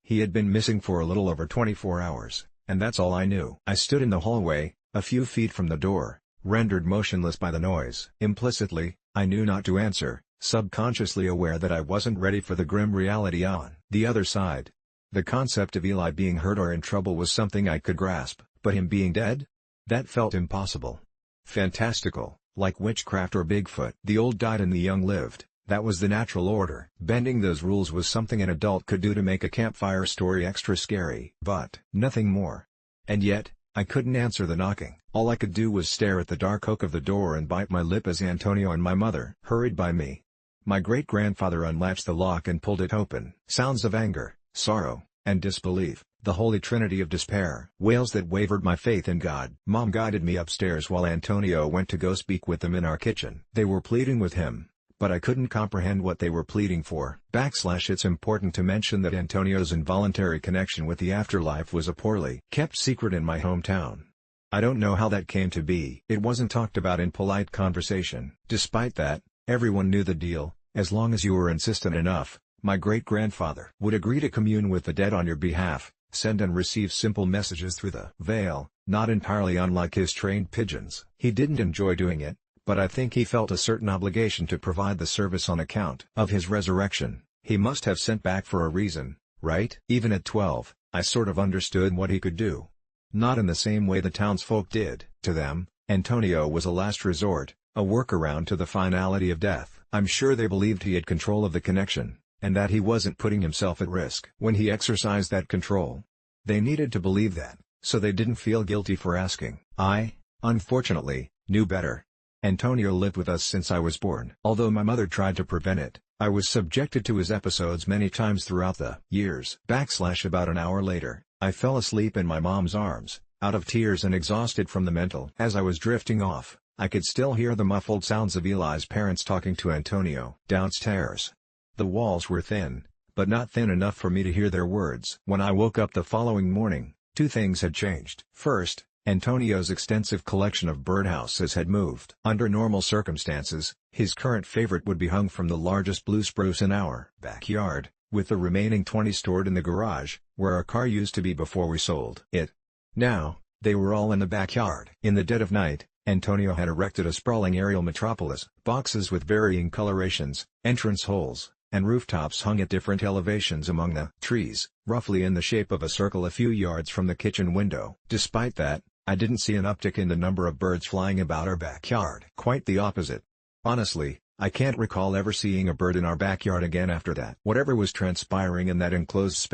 He had been missing for a little over 24 hours, and that's all I knew. I stood in the hallway, a few feet from the door, rendered motionless by the noise. Implicitly, I knew not to answer, subconsciously aware that I wasn't ready for the grim reality on the other side. The concept of Eli being hurt or in trouble was something I could grasp, but him being dead? That felt impossible. Fantastical, like witchcraft or Bigfoot. The old died and the young lived, that was the natural order. Bending those rules was something an adult could do to make a campfire story extra scary, but nothing more. And yet, I couldn't answer the knocking. All I could do was stare at the dark oak of the door and bite my lip as Antonio and my mother hurried by me. My great-grandfather unlatched the lock and pulled it open. Sounds of anger, sorrow, and disbelief, the holy trinity of despair. Wails that wavered my faith in God. Mom guided me upstairs while Antonio went to go speak with them in our kitchen. They were pleading with him, but I couldn't comprehend what they were pleading for. It's important to mention that Antonio's involuntary connection with the afterlife was a poorly kept secret in my hometown. I don't know how that came to be. It wasn't talked about in polite conversation. Despite that, everyone knew the deal. As long as you were insistent enough, my great-grandfather would agree to commune with the dead on your behalf, send and receive simple messages through the veil, not entirely unlike his trained pigeons. He didn't enjoy doing it, but I think he felt a certain obligation to provide the service on account of his resurrection. He must have sent back for a reason, right? Even at 12, I sort of understood what he could do. Not in the same way the townsfolk did. To them, Antonio was a last resort, a workaround to the finality of death. I'm sure they believed he had control of the connection, and that he wasn't putting himself at risk when he exercised that control. They needed to believe that, so they didn't feel guilty for asking. I, unfortunately, knew better. Antonio lived with us since I was born. Although my mother tried to prevent it, I was subjected to his episodes many times throughout the years. About an hour later, I fell asleep in my mom's arms, out of tears and exhausted from the mental. As I was drifting off, I could still hear the muffled sounds of Eli's parents talking to Antonio downstairs. The walls were thin, but not thin enough for me to hear their words. When I woke up the following morning, two things had changed. First, Antonio's extensive collection of birdhouses had moved. Under normal circumstances, his current favorite would be hung from the largest blue spruce in our backyard, with the remaining 20 stored in the garage, where our car used to be before we sold it. Now, they were all in the backyard. In the dead of night, Antonio had erected a sprawling aerial metropolis. Boxes with varying colorations, entrance holes, and rooftops hung at different elevations among the trees, roughly in the shape of a circle a few yards from the kitchen window. Despite that, I didn't see an uptick in the number of birds flying about our backyard. Quite the opposite. Honestly, I can't recall ever seeing a bird in our backyard again after that. Whatever was transpiring in that enclosed space